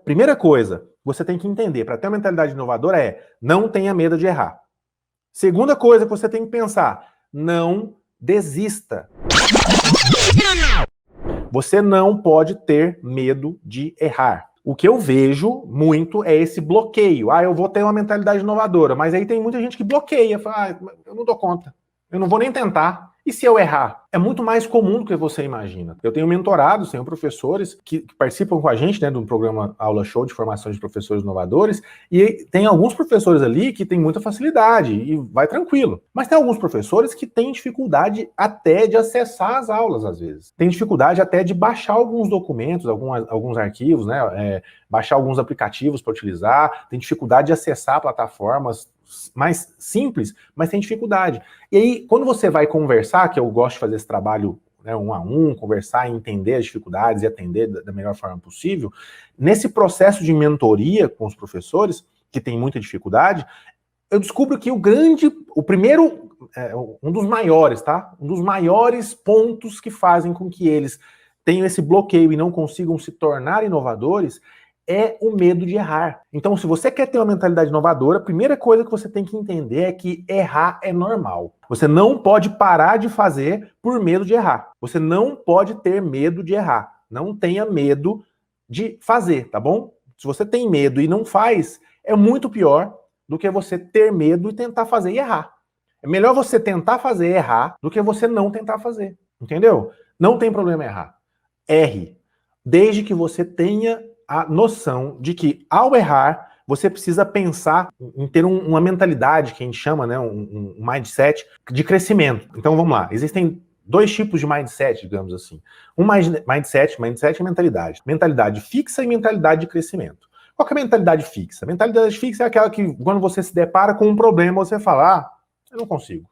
primeira coisa que você tem que entender para ter uma mentalidade inovadora é não tenha medo de errar. Segunda coisa que você tem que pensar, não desista. Você não pode ter medo de errar. O que eu vejo muito é esse bloqueio. Eu vou ter uma mentalidade inovadora, mas aí tem muita gente que bloqueia. Fala, eu não dou conta. Eu não vou nem tentar. E se eu errar? É muito mais comum do que você imagina. Eu tenho mentorados, tenho professores que participam com a gente, né, do programa Aula Show de formação de professores inovadores, e tem alguns professores ali que têm muita facilidade e vai tranquilo. Mas tem alguns professores que têm dificuldade até de acessar as aulas, às vezes. Tem dificuldade até de baixar alguns documentos, alguns arquivos, né, baixar alguns aplicativos para utilizar, tem dificuldade de acessar plataformas mais simples, mas tem dificuldade. E aí, quando você vai conversar, que eu gosto de fazer esse trabalho, né, 1 a 1, conversar e entender as dificuldades e atender da melhor forma possível, nesse processo de mentoria com os professores, que tem muita dificuldade, eu descubro que o primeiro, um dos maiores, tá? Um dos maiores pontos que fazem com que eles tenham esse bloqueio e não consigam se tornar inovadores é o medo de errar. Então, se você quer ter uma mentalidade inovadora, a primeira coisa que você tem que entender é que errar é normal. Você não pode parar de fazer por medo de errar. Você não pode ter medo de errar. Não tenha medo de fazer, tá bom? Se você tem medo e não faz, é muito pior do que você ter medo e tentar fazer e errar. É melhor você tentar fazer e errar do que você não tentar fazer. Entendeu? Não tem problema errar. Erre. Desde que você tenha a noção de que, ao errar, você precisa pensar em ter uma mentalidade, que a gente chama, né, um mindset de crescimento. Então, vamos lá. Existem 2 tipos de mindset, digamos assim. Mindset é mentalidade. Mentalidade fixa e mentalidade de crescimento. Qual que é a mentalidade fixa? A mentalidade fixa é aquela que, quando você se depara com um problema, você fala, eu não consigo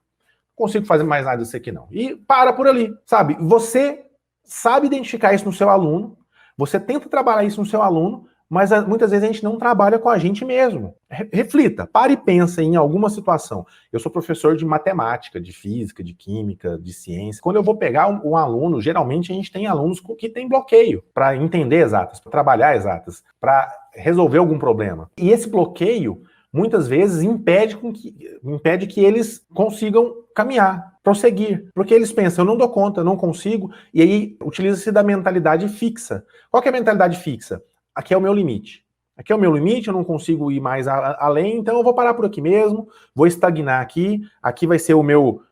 fazer mais nada disso aqui não. E para por ali, sabe? Você sabe identificar isso no seu aluno, você tenta trabalhar isso no seu aluno, mas muitas vezes a gente não trabalha com a gente mesmo. Reflita, pare e pensa em alguma situação. Eu sou professor de matemática, de física, de química, de ciência. Quando eu vou pegar um aluno, geralmente a gente tem alunos que têm bloqueio para entender exatas, para trabalhar exatas, para resolver algum problema. E esse bloqueio, muitas vezes, impede que eles consigam caminhar, prosseguir. Porque eles pensam, eu não dou conta, eu não consigo, e aí utiliza-se da mentalidade fixa. Qual que é a mentalidade fixa? Aqui é o meu limite. Aqui é o meu limite, eu não consigo ir mais além, então eu vou parar por aqui mesmo, vou estagnar aqui vai ser o meu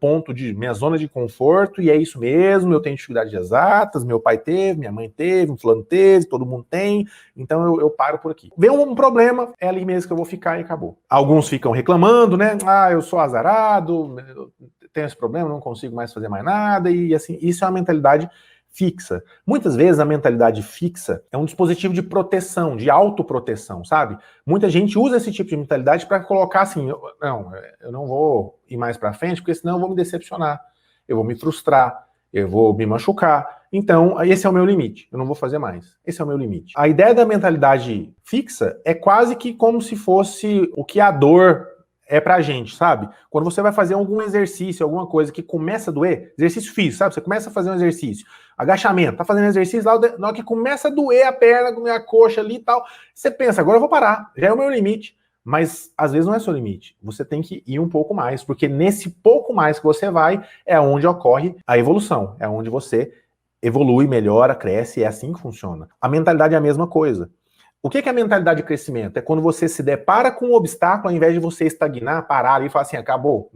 ponto minha zona de conforto, e é isso mesmo, eu tenho dificuldades exatas, meu pai teve, minha mãe teve, um fulano teve, todo mundo tem, então eu paro por aqui. Vem um problema, é ali mesmo que eu vou ficar e acabou. Alguns ficam reclamando, né, eu sou azarado, eu tenho esse problema, não consigo mais fazer mais nada, e assim, isso é uma mentalidade fixa. Muitas vezes a mentalidade fixa é um dispositivo de proteção, de autoproteção, sabe? Muita gente usa esse tipo de mentalidade para colocar assim, eu não vou ir mais para frente, porque senão eu vou me decepcionar, eu vou me frustrar, eu vou me machucar. Então, esse é o meu limite, eu não vou fazer mais. Esse é o meu limite. A ideia da mentalidade fixa é quase que como se fosse o que a dor é pra gente, sabe? Quando você vai fazer algum exercício, alguma coisa que começa a doer, exercício físico, sabe? Você começa a fazer um exercício, agachamento, tá fazendo exercício, lá na hora que começa a doer a perna, a coxa ali e tal, você pensa, agora eu vou parar, já é o meu limite. Mas às vezes não é seu limite, você tem que ir um pouco mais, porque nesse pouco mais que você vai, é onde ocorre a evolução, é onde você evolui, melhora, cresce, é assim que funciona. A mentalidade é a mesma coisa. O que é a mentalidade de crescimento? É quando você se depara com um obstáculo, ao invés de você estagnar, parar e falar assim, acabou,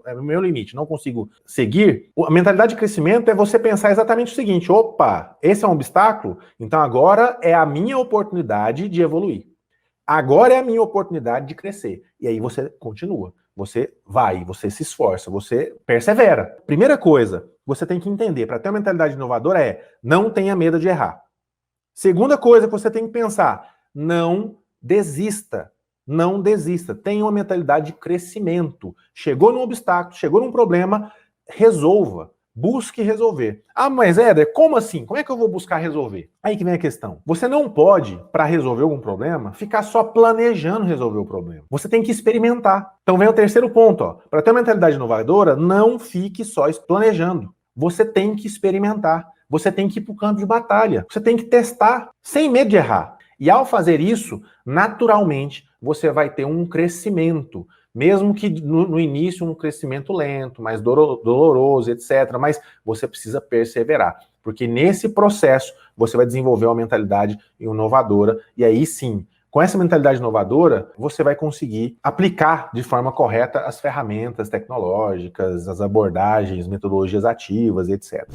é o meu limite, não consigo seguir. A mentalidade de crescimento é você pensar exatamente o seguinte, opa, esse é um obstáculo, então agora é a minha oportunidade de evoluir. Agora é a minha oportunidade de crescer. E aí você continua, você vai, você se esforça, você persevera. Primeira coisa que você tem que entender para ter uma mentalidade inovadora é não tenha medo de errar. Segunda coisa que você tem que pensar, não desista. Não desista. Tenha uma mentalidade de crescimento. Chegou num obstáculo, chegou num problema, resolva. Busque resolver. Mas Éder, como assim? Como é que eu vou buscar resolver? Aí que vem a questão. Você não pode, para resolver algum problema, ficar só planejando resolver o problema. Você tem que experimentar. Então vem o terceiro ponto. Para ter uma mentalidade inovadora, não fique só planejando. Você tem que experimentar. Você tem que ir para o campo de batalha. Você tem que testar, sem medo de errar. E ao fazer isso, naturalmente, você vai ter um crescimento, mesmo que no início um crescimento lento, mais doloroso, etc. Mas você precisa perseverar, porque nesse processo você vai desenvolver uma mentalidade inovadora, e aí sim, com essa mentalidade inovadora, você vai conseguir aplicar de forma correta as ferramentas tecnológicas, as abordagens, metodologias ativas, etc.